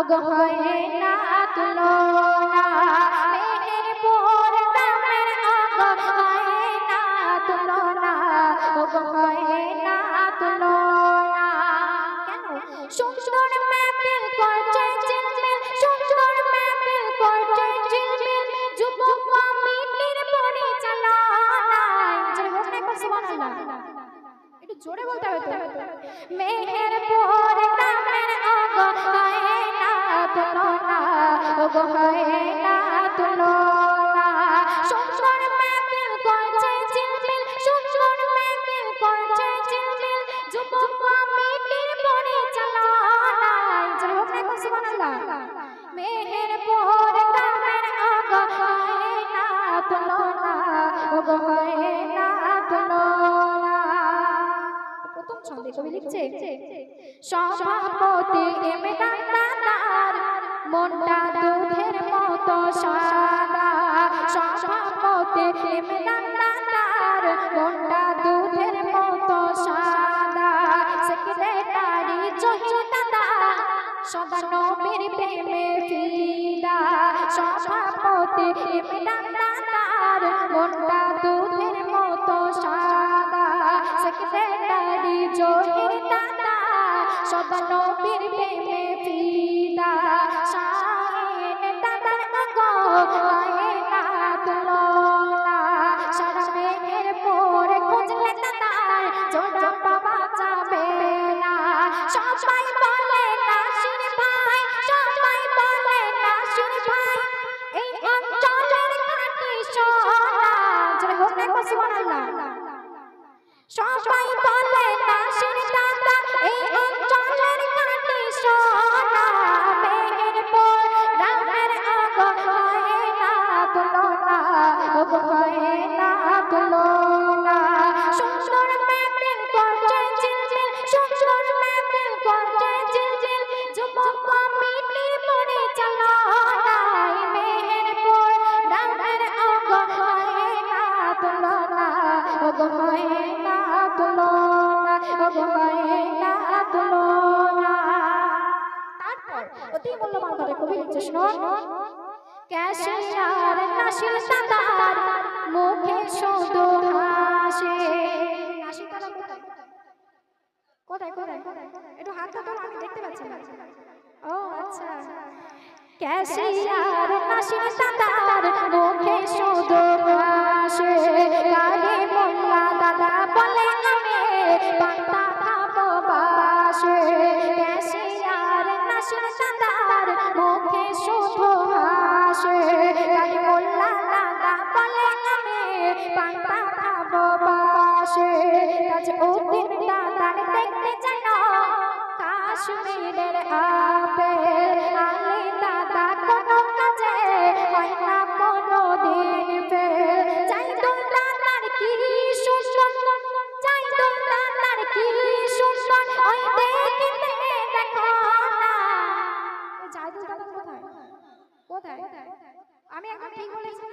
ওগো হয় না তুলনা মেহেরপুর গ্রামের ওগো হয় না তুলনা ওগো হয় না তুলনা কেন সুন্দর মেহের করছে ঝিলমিল সুন্দর মেহের করছে ঝিলমিল যুবক কমিটির পরিচালনায় জোরে হোক না সুবহানাল্লাহ একটু জোরে বলতে হবে তো মেহেরপুর গ্রামের ওগো হয় না তুলনা ওগো হয় না তুলনা সুন্দর মেহের করছে ঝিলমিল সুন্দর মেহের করছে ঝিলমিল যুবক কমিটির পরিচালনায় জোরে হোক না সুবহানাল্লাহ মেহেরপুর গ্রামের ওগো হয় না তুলনা ওগো হয় না তুলনা প্রথম ছন্দে কবি লিখছে সভাপতি এমদান দাদার মনটা দুধের মতো সাদা সভাপতি এমদান দাদার মনটা দুধের মতো সাদা সেক্রেটারি জহির দাদা সদা নবীর প্রেমে ফিদা সভাপতি এমদান দাদার মনটা দুধের মতো সাদা সেক্রেটারি জহির দাদা সদা নবীর প্রেমে ফিদা শাহিন দাদার ওগো হয় না তুলনা সারা মেহেরপুর খুঁজলে দাদার জোড়া পাওয়া যাবে না সবাই বলে নাসির ভাই সবাই বলে নাসির ভাই এই অঞ্চলের খাঁটি সোনা জোরে হোক না সুবহানাল্লাহ সবাই বলে নাসির দাদা এই অঞ্চলের খাঁটি সোনা মেহেরপুর গ্রামের ওগো হয় না তুলনা ওগো হয় না তুলনা সুন্দর মেহের করছে ঝিলমিল সুন্দর মেহের করছে ঝিলমিল যুবক কমিটির পরিচালনায় মেহেরপুর গ্রামের ওগো হয় না তুলনা ওগো হয় না তুলনা ওগো হয় না তুলনা তারপর অতি মূল্যবান কথা কবি লিখছে শুনুন ক্যাশিয়ার নাসির দাদার মুখে শুধু হাসে নাসির দাদা কোথায় কোথায় কোথায় একটু হাতটা তোলো আমি দেখতে পাচ্ছি না ও আচ্ছা ক্যাশিয়ার নাসির দাদার মুখে শুধু হাসে গায়ে মোল্লা দাদা বলে আমি পান্তা খাবো বাসে ক্যাশিয়ার নাসির দাদার মুখে শুধু হাসে গায়ে মোল্লা দাদা বলে আমি পান্তা খাবো বাসে তাজ উদ্দিন দাদার দেখতে যেন কাশ্মীরের আপেল আলী দাদা কোনো কাজে হয় না কোনো দিন ফেল জাইদুল দাদার কি সুন্দর জাইদুল দাদার কি সুন্দর ওই দেখতে দেখো না জাইদুল দাদা কোথায় কোথায় আমি একদম ঠিক বলেছি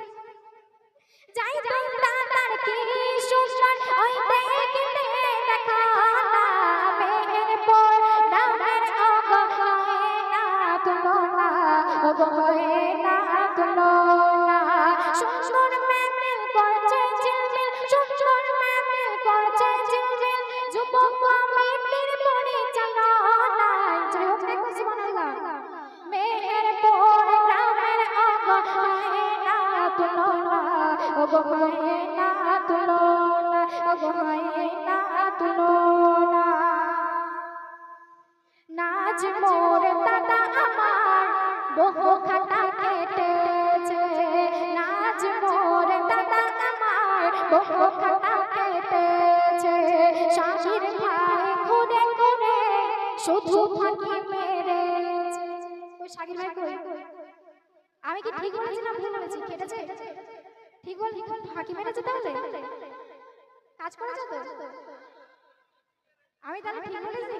জাইদুল দাদার কি সুন্দর ওই দেখতে দেখো না মেহেরপুর গ্রামের ওগো হয় না তুলনা ওগো হয় না তুলনা সুন্দর মেহের করছে ঝিলমিল সুন্দর মেহের করছে ঝিলমিল যুবক কমিটির পরিচালনায় জয় হোক না সুবহানাল্লাহ মেহেরপুর গ্রামের ওগো হয় না তুলনা ওগো হয় না তুলনা ওগো হয় না তুলনা নাজ মোর দাদা আমার বহু খাতা কেটেছে নাজ মোর দাদা আমার বহু খাতা কেটেছে শাহির ভাই ঘুরে ঘুরে শুধু ফাঁকি মেরেছে ওই শাহির ভাই কই আমি কি ঠিক বলেছি না ভুল বলেছি কেটেছে ঠিক বল ফাঁকি মেরেছে তাহলে কাজ করেছে তো আমি তাহলে ঠিক বলেছি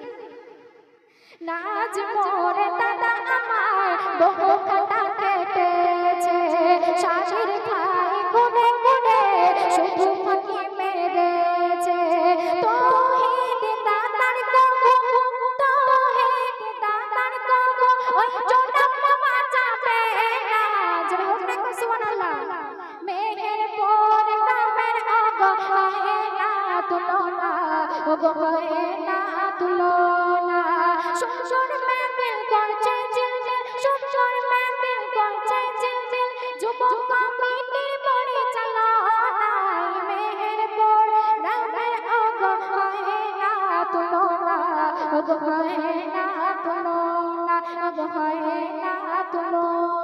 নাজ মোর দাদা আমার বহু খাতা কেটেছে শাহির ভাই ঘুরে ঘুরে শুধু ফাঁকি মেরেছে তোহিদ দাদার কবু ওই তুলনা মেহেরপুর নামের ওগো হয় না তুলনা ওগো হয় না তুলনা সুন্দর মেহের করছে ঝিলমিল সুন্দর মেহের করছে ঝিলমিল যুবক কমিটির পরিচালনায় মেহেরপুর নামের ওগো হয় না তুলনা ওগো হয় না তুলনা ওগো হয় না তুলনা